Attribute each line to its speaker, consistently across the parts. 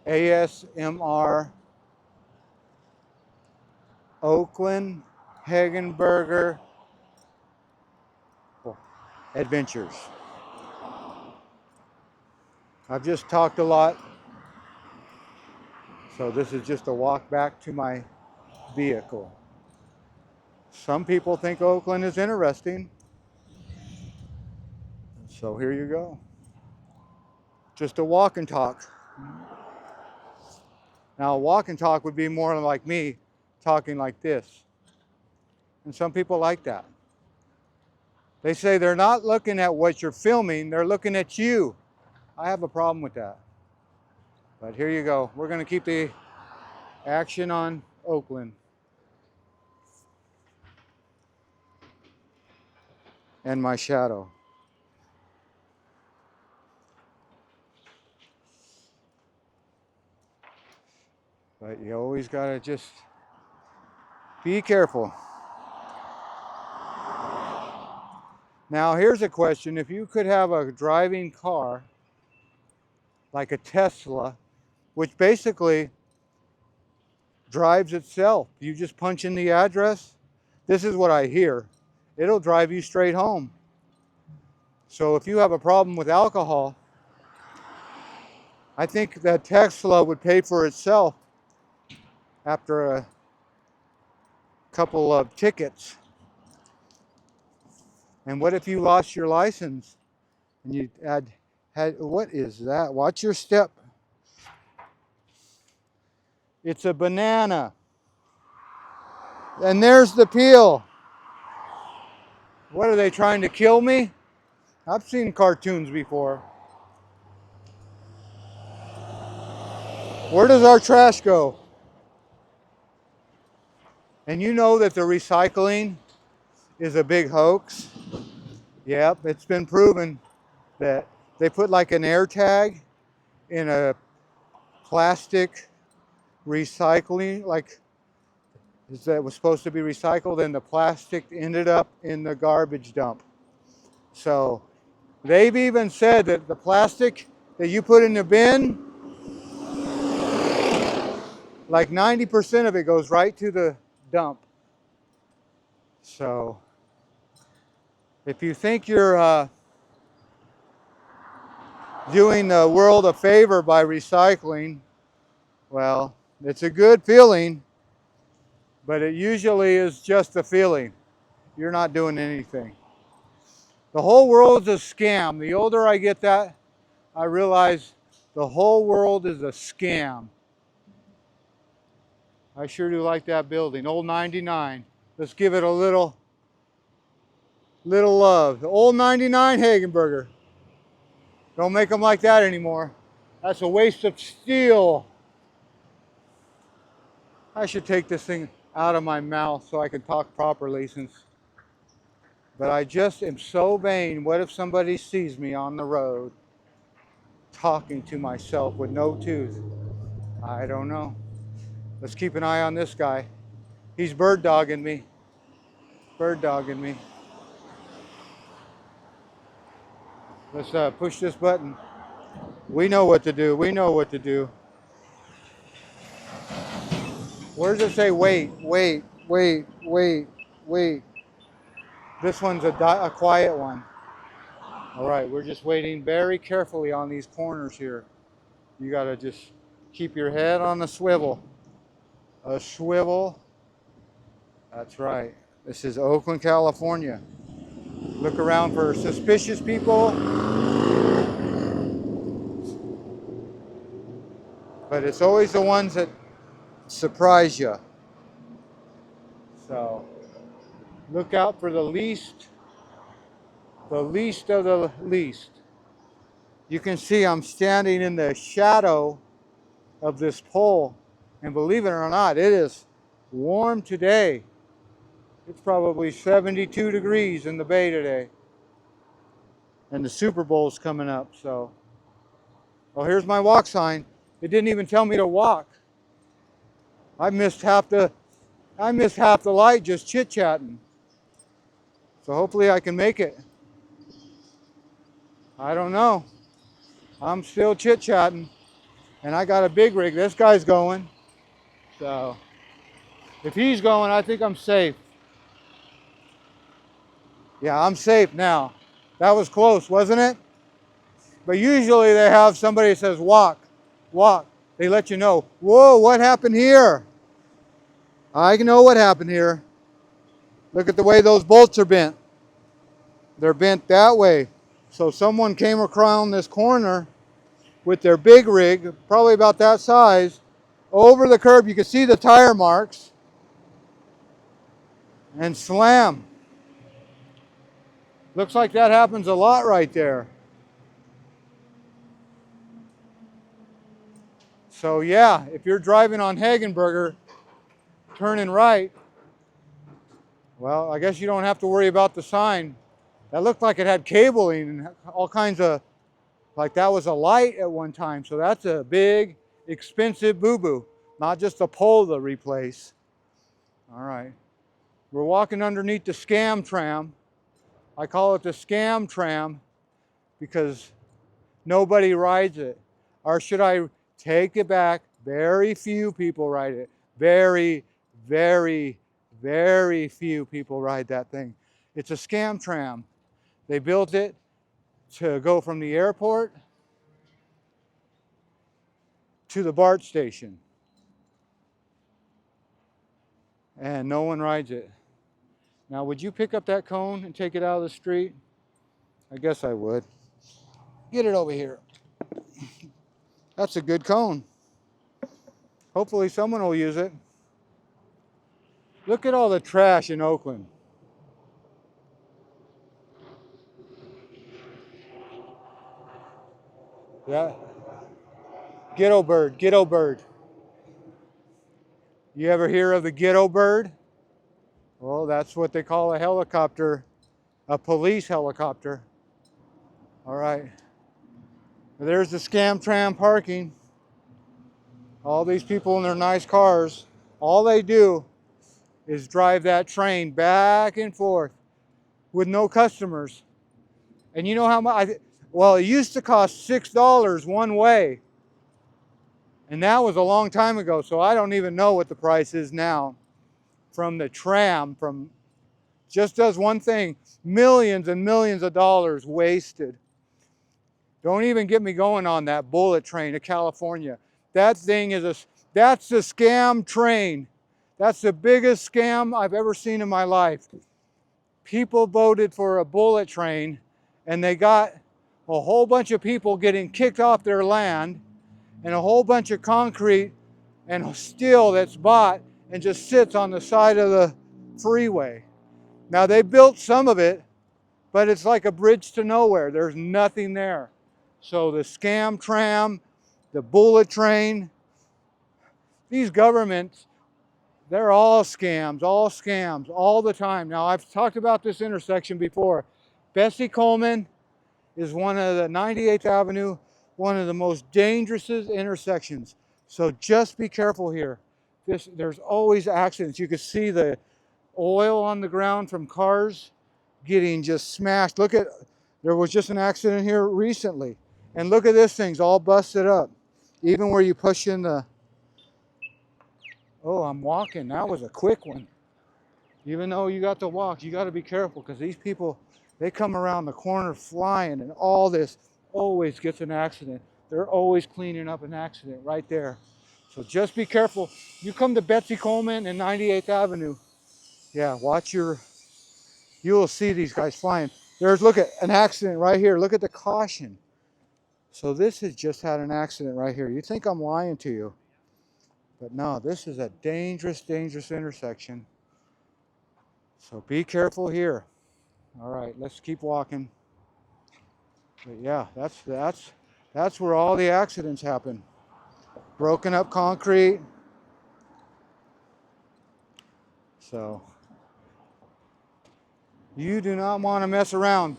Speaker 1: ASMR Oakland Hegenberger Adventures. I've just talked a lot, so this is just a walk back to my vehicle. Some people think Oakland is interesting, so here you go. Just a walk and talk. Now, a walk and talk would be more like me talking like this. And some people like that. They say they're not looking at what you're filming, they're looking at you. I have a problem with that. But here you go. We're going to keep the action on Oakland. And my shadow. But you always got to just be careful. Now here's a question. If you could have a driving car, like a Tesla, which basically drives itself. You just punch in the address. This is what I hear. It'll drive you straight home. So if you have a problem with alcohol, I think that Tesla would pay for itself after a couple of tickets. And what if you lost your license and you had what is that? Watch your step. It's a banana. And there's the peel. What are they trying to kill me? I've seen cartoons before. Where does our trash go? And you know that the recycling is a big hoax. Yep, it's been proven that they put like an air tag in a plastic recycling, like that was supposed to be recycled, and the plastic ended up in the garbage dump. So they've even said that the plastic that you put in the bin, like 90% of it goes right to the dump. So if you think you're doing the world a favor by recycling, well, it's a good feeling, but it usually is just a feeling. You're not doing anything. The whole world's a scam. The older I get that, I realize the whole world is a scam. I sure do like that building, Old 99. Let's give it a little love. The Old 99 Hegenberger. Don't make them like that anymore. That's a waste of steel. I should take this thing out of my mouth so I can talk properly, but I just am so vain. What if somebody sees me on the road talking to myself with no tooth? I don't know. Let's keep an eye on this guy. He's bird dogging me. Bird dogging me. Let's push this button. We know what to do. We know what to do. Where does it say wait, wait, wait, wait, wait? This one's a quiet one. All right, we're just waiting very carefully on these corners here. You got to just keep your head on the swivel. A swivel. That's right. This is Oakland, California. Look around for suspicious people. But it's always the ones that surprise you. So look out for the least of the least. You can see I'm standing in the shadow of this pole, and believe it or not, it is warm today. It's probably 72 degrees in the bay today, and the Super Bowl's coming up. So, well, here's my walk sign. It didn't even tell me to walk. I missed half the light just chit-chatting. So hopefully I can make it. I don't know. I'm still chit-chatting. And I got a big rig. This guy's going. So if he's going, I think I'm safe. Yeah, I'm safe now. That was close, wasn't it? But usually they have somebody that says walk, walk. They let you know, whoa, what happened here? I know what happened here. Look at the way those bolts are bent. They're bent that way. So someone came around this corner with their big rig, probably about that size, over the curb. You can see the tire marks, and slam. Looks like that happens a lot right there. So yeah, if you're driving on Hegenberger, turning right, well, I guess you don't have to worry about the sign. That looked like it had cabling and all kinds of, like that was a light at one time. So that's a big, expensive boo-boo, not just a pole to replace. All right. We're walking underneath the scam tram. I call it the scam tram because nobody rides it. Or should I take it back? Very few people ride it. Very, very, very few people ride that thing. It's a scam tram. They built it to go from the airport to the BART station. And no one rides it. Now, would you pick up that cone and take it out of the street? I guess I would. Get it over here. That's a good cone. Hopefully someone will use it. Look at all the trash in Oakland. Yeah. Ghetto bird, ghetto bird. You ever hear of the ghetto bird? Well, that's what they call a helicopter, a police helicopter. All right. There's the scam tram parking. All these people in their nice cars. All they do is drive that train back and forth with no customers. And you know how much? Well, it used to cost $6 one way. And that was a long time ago, so I don't even know what the price is now. From the tram, from just does one thing, millions and millions of dollars wasted. Don't even get me going on that bullet train to California. That thing is that's the scam train. That's the biggest scam I've ever seen in my life. People voted for a bullet train and they got a whole bunch of people getting kicked off their land and a whole bunch of concrete and steel that's bought and just sits on the side of the freeway. Now they built some of it, but it's like a bridge to nowhere. There's nothing there. So the scam tram, the bullet train, these governments, they're all scams all the time. Now I've talked about this intersection before. Bessie Coleman is one of the 98th Avenue, one of the most dangerous intersections. So just be careful here. There's always accidents. You can see the oil on the ground from cars getting just smashed. Look at, there was just an accident here recently. And look at this thing's all busted up. Even where you push in the, oh, I'm walking. That was a quick one. Even though you got to walk, you got to be careful because these people, they come around the corner flying and all this always gets an accident. They're always cleaning up an accident right there. So just be careful. You come to Betsy Coleman and 98th Avenue. Yeah, watch your, you'll see these guys flying. There's, look at an accident right here. Look at the caution. So this has just had an accident right here. You think I'm lying to you. But no, this is a dangerous, dangerous intersection. So be careful here. All right, let's keep walking. But yeah, that's where all the accidents happen. Broken up concrete. So you do not want to mess around.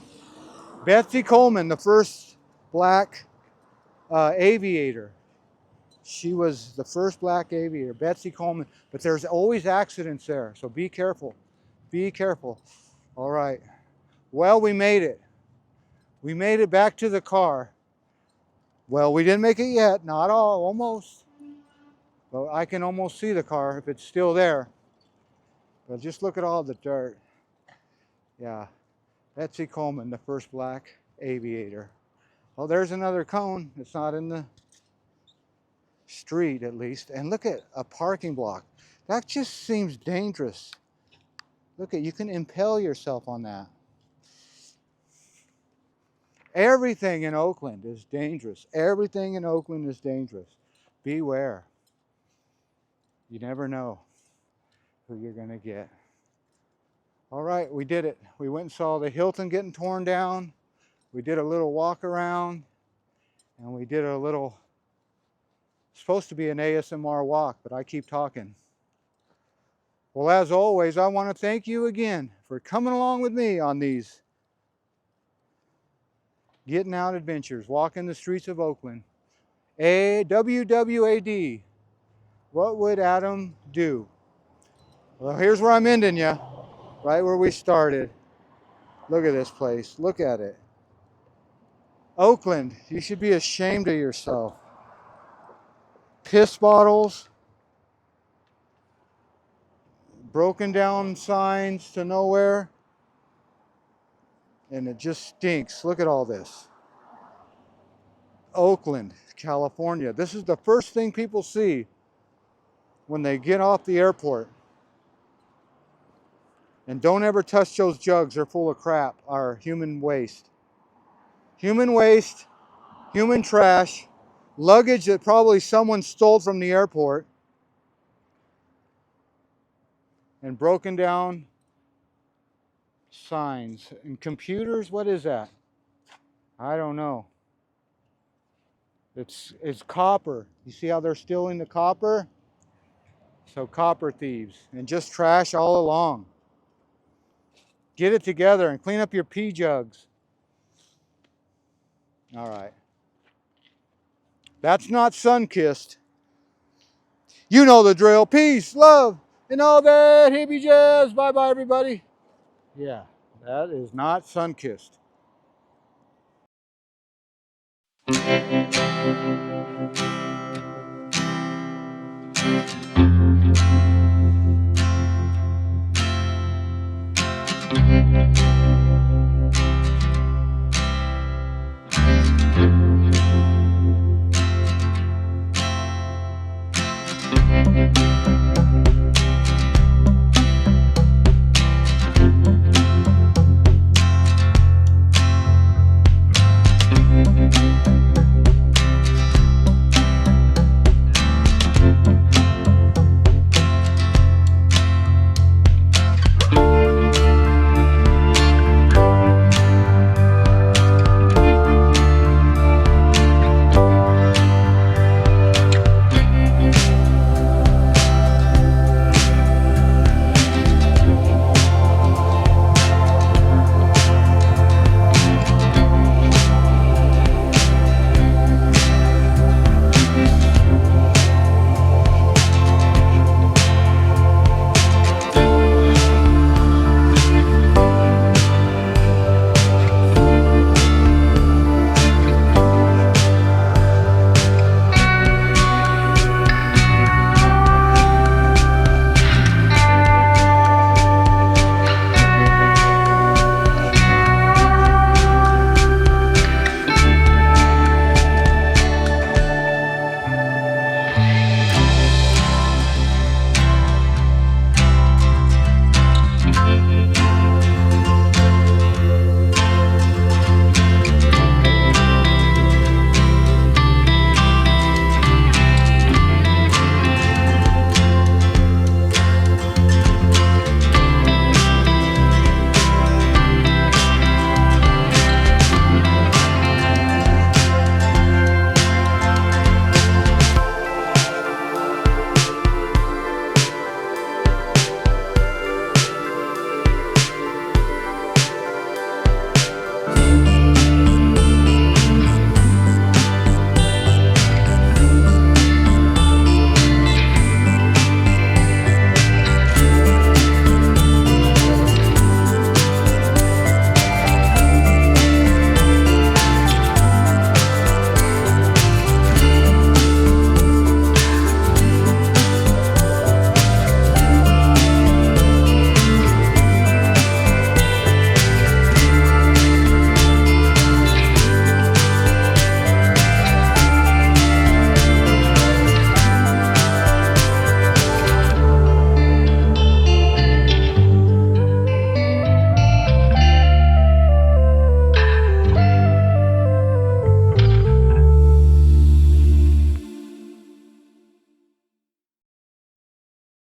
Speaker 1: Betsy Coleman, the first black aviator. She was the first black aviator, Betsy Coleman. But there's always accidents there, so be careful. Be careful. All right. Well, we made it. We made it back to the car. Well, we didn't make it yet, not all, almost. But I can almost see the car if it's still there. But just look at all the dirt. Yeah, Betsy Coleman, the first black aviator. Oh, there's another cone. It's not in the street, at least. And look at a parking block. That just seems dangerous. Look at, you can impale yourself on that. Everything in Oakland is dangerous. Everything in Oakland is dangerous. Beware. You never know who you're going to get. All right, we did it. We went and saw the Hilton getting torn down. We did a little walk around, and we did a little, supposed to be an ASMR walk, but I keep talking. Well, as always, I want to thank you again for coming along with me on these getting out adventures, walking the streets of Oakland. WWAD. What would Adam do? Well, here's where I'm ending you, right where we started. Look at this place. Look at it. Oakland, you should be ashamed of yourself. Piss bottles, broken down signs to nowhere, and it just stinks. Look at all this. Oakland, California. This is the first thing people see when they get off the airport. And don't ever touch those jugs. They're full of crap, or human waste. Human waste, human trash, luggage that probably someone stole from the airport, and broken down signs. And computers, what is that? I don't know. It's copper. You see how they're stealing the copper? So copper thieves, and just trash all along. Get it together and clean up your pee jugs. All right. That's not sun-kissed. You know the drill. Peace, love, and all that hippie jazz. Bye-bye, everybody. Yeah, that is not sun-kissed.